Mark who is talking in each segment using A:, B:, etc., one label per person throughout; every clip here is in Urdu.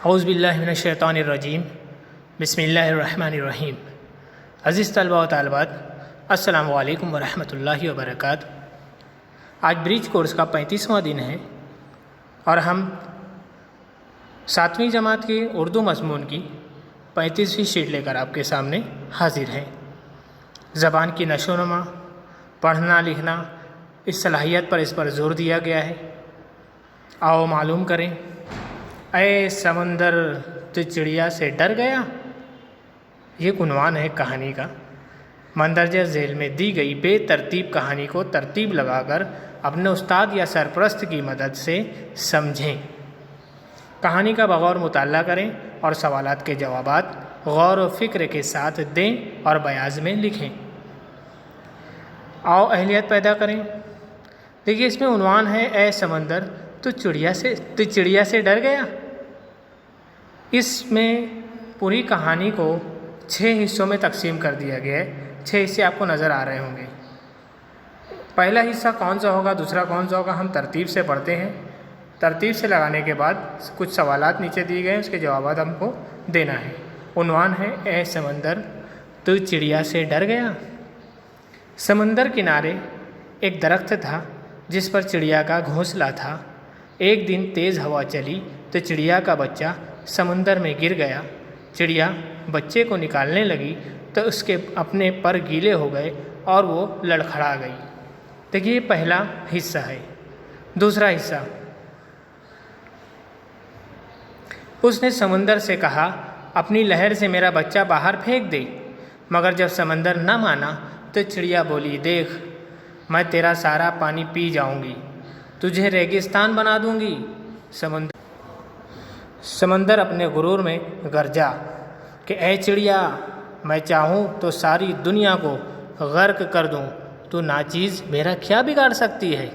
A: اعوذ باللہ من الشیطان الرجیم بسم اللہ الرحمن الرحیم۔ عزیز طلبہ و طالبات، السلام علیکم ورحمۃ اللہ وبرکاتہ۔ آج برج کورس کا 35واں دن ہے اور ہم 7ویں جماعت کے اردو مضمون کی 35ویں شیٹ لے کر آپ کے سامنے حاضر ہیں۔ زبان کی نشو و نما، پڑھنا لکھنا، اس صلاحیت پر زور دیا گیا ہے۔ آؤ معلوم کریں۔ اے سمندر تو چڑیا سے ڈر گیا، یہ عنوان ہے کہانی کا۔ مندرجہ ذیل میں دی گئی بے ترتیب کہانی کو ترتیب لگا کر اپنے استاد یا سرپرست کی مدد سے سمجھیں۔ کہانی کا بغور مطالعہ کریں اور سوالات کے جوابات غور و فکر کے ساتھ دیں اور بیاض میں لکھیں۔ آؤ اہلیت پیدا کریں۔ دیکھیے، اس میں عنوان ہے اے سمندر تو چڑیا سے ڈر گیا۔ اس میں پوری کہانی کو 6 حصوں میں تقسیم کر دیا گیا ہے۔ 6 حصے آپ کو نظر آ رہے ہوں گے۔ پہلا حصہ کون سا ہوگا، دوسرا کون سا ہوگا، ہم ترتیب سے پڑھتے ہیں۔ ترتیب سے لگانے کے بعد کچھ سوالات نیچے دیے گئے ہیں، اس کے جوابات ہم کو دینا ہے۔ عنوان ہے اے سمندر تو چڑیا سے ڈر گیا۔ سمندر کنارے ایک درخت تھا جس پر چڑیا کا گھونسلہ تھا۔ ایک دن تیز ہوا چلی تو چڑیا کا بچہ سمندر میں گر گیا۔ چڑیا بچے کو نکالنے لگی تو اس کے اپنے پر گیلے ہو گئے اور وہ لڑکھڑا گئی۔ دیکھیے، یہ پہلا حصہ ہے۔ دوسرا حصہ، اس نے سمندر سے کہا اپنی لہر سے میرا بچہ باہر پھینک دے، مگر جب سمندر نہ مانا تو چڑیا بولی دیکھ، میں تیرا سارا پانی پی جاؤں گی، تجھے ریگستان بنا دوں گی۔ سمندر اپنے غرور میں گرجا کہ اے چڑیا، میں چاہوں تو ساری دنیا کو غرق کر دوں، تو ناچیز میرا کیا بگاڑ سکتی ہے؟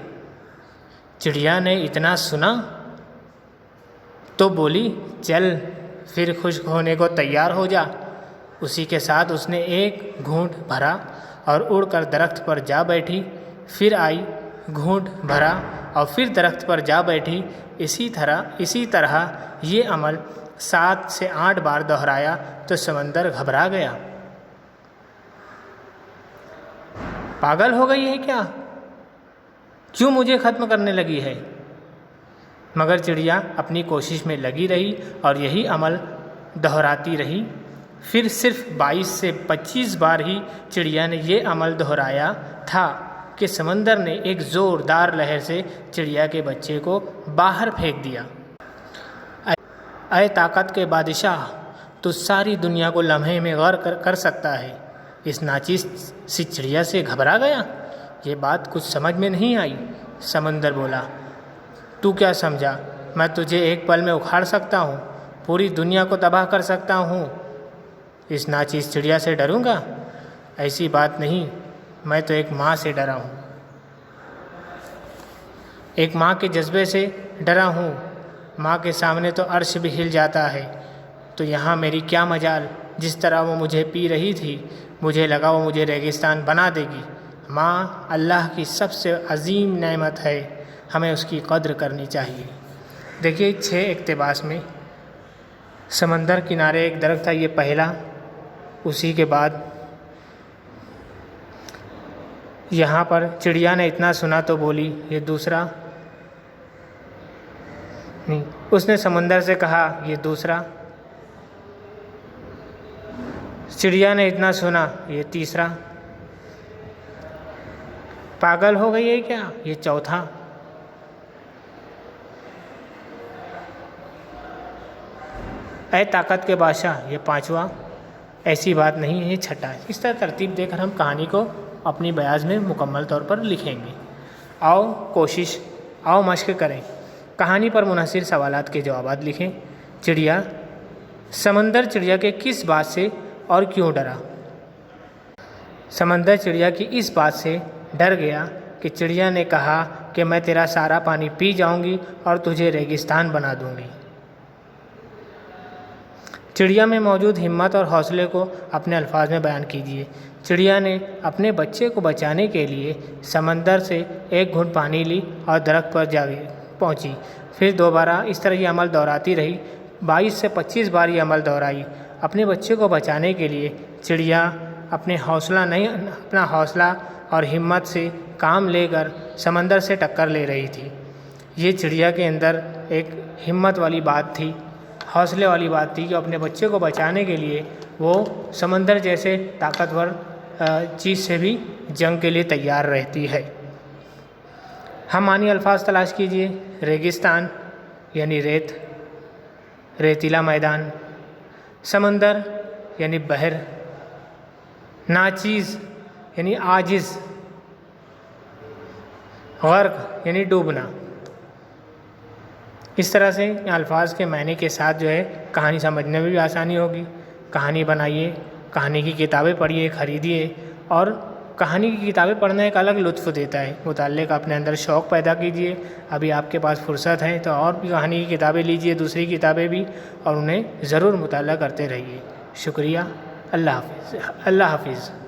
A: چڑیا نے اتنا سنا تو بولی چل پھر خشک ہونے کو تیار ہو جا۔ اسی کے ساتھ اس نے ایک گھونٹ بھرا اور اڑ کر درخت پر جا بیٹھی، پھر آئی، گھونٹ بھرا اور پھر درخت پر جا بیٹھی۔ اسی طرح یہ عمل 7 سے 8 بار دہرایا تو سمندر گھبرا گیا۔ پاگل ہو گئی ہے کیا؟ کیوں مجھے ختم کرنے لگی ہے؟ مگر چڑیا اپنی کوشش میں لگی رہی اور یہی عمل دہراتی رہی۔ پھر صرف 22 سے 25 بار ہی چڑیا نے یہ عمل دہرایا تھا کہ سمندر نے ایک زوردار لہر سے چڑیا کے بچے کو باہر پھینک دیا۔ اے طاقت کے بادشاہ، تو ساری دنیا کو لمحے میں غرق کر سکتا ہے، اس ناچیز سی چڑیا سے گھبرا گیا؟ یہ بات کچھ سمجھ میں نہیں آئی۔ سمندر بولا تو کیا سمجھا میں تجھے ایک پل میں اکھاڑ سکتا ہوں، پوری دنیا کو تباہ کر سکتا ہوں؟ اس ناچیز چڑیا سے ڈروں گا؟ ایسی بات نہیں، میں تو ایک ماں سے ڈرا ہوں، ایک ماں کے جذبے سے ڈرا ہوں۔ ماں کے سامنے تو عرش بھی ہل جاتا ہے، تو یہاں میری کیا مجال؟ جس طرح وہ مجھے پی رہی تھی، مجھے لگا وہ مجھے ریگستان بنا دے گی۔ ماں اللہ کی سب سے عظیم نعمت ہے، ہمیں اس کی قدر کرنی چاہیے۔ دیکھیے، 6 اقتباس میں سمندر کنارے ایک درخت تھا، یہ پہلا۔ اسی کے بعد یہاں پر چڑیا نے اتنا سنا تو بولی، یہ دوسرا۔ نہیں، اس نے سمندر سے کہا، یہ دوسرا۔ چڑیا نے اتنا سنا، یہ تیسرا۔ پاگل ہو گئی ہے کیا؟ یہ چوتھا۔ اے طاقت کے بادشاہ، یہ 5واں۔ ایسی بات نہیں ہے، یہ 6ٹھا۔ اس طرح ترتیب دے کر ہم کہانی کو اپنی بیاض میں مکمل طور پر لکھیں گے۔ آؤ مشق کریں۔ کہانی پر منحصر سوالات کے جوابات لکھیں۔ سمندر چڑیا کے کس بات سے اور کیوں ڈرا؟ سمندر چڑیا کی اس بات سے ڈر گیا کہ چڑیا نے کہا کہ میں تیرا سارا پانی پی جاؤں گی اور تجھے ریگستان بنا دوں گی۔ چڑیا میں موجود ہمت اور حوصلے کو اپنے الفاظ میں بیان کیجیے۔ چڑیا نے اپنے بچے کو بچانے کے لیے سمندر سے ایک گھونٹ پانی لی اور درخت پر جا پہنچی۔ پھر دوبارہ اس طرح یہ عمل دہراتی رہی 22 سے 25 بار یہ عمل دہرائی۔ اپنے بچے کو بچانے کے لیے چڑیا اپنا حوصلہ اور ہمت سے کام لے کر سمندر سے ٹکر لے رہی تھی۔ یہ چڑیا کے اندر ایک ہمت والی بات تھی، حوصلے والی بات تھی کہ اپنے بچے کو بچانے کے لیے وہ سمندر جیسے طاقتور چیز سے بھی جنگ کے لیے تیار رہتی ہے۔ ہم معنی الفاظ تلاش کیجئے۔ ریگستان یعنی ریت، ریتیلا میدان۔ سمندر یعنی بحر۔ ناچیز یعنی عاجز۔ غرق یعنی ڈوبنا۔ اس طرح سے الفاظ کے معنی کے ساتھ جو ہے کہانی سمجھنے میں بھی آسانی ہوگی۔ کہانی بنائیے، کہانی کی کتابیں پڑھیے، خریدیے، اور کہانی کی کتابیں پڑھنا ایک الگ لطف دیتا ہے۔ مطالعے کا اپنے اندر شوق پیدا کیجیے۔ ابھی آپ کے پاس فرصت ہے تو اور بھی کہانی کی کتابیں لیجیے، دوسری کتابیں بھی، اور انہیں ضرور مطالعہ کرتے رہیے۔ شکریہ۔ اللہ حافظ۔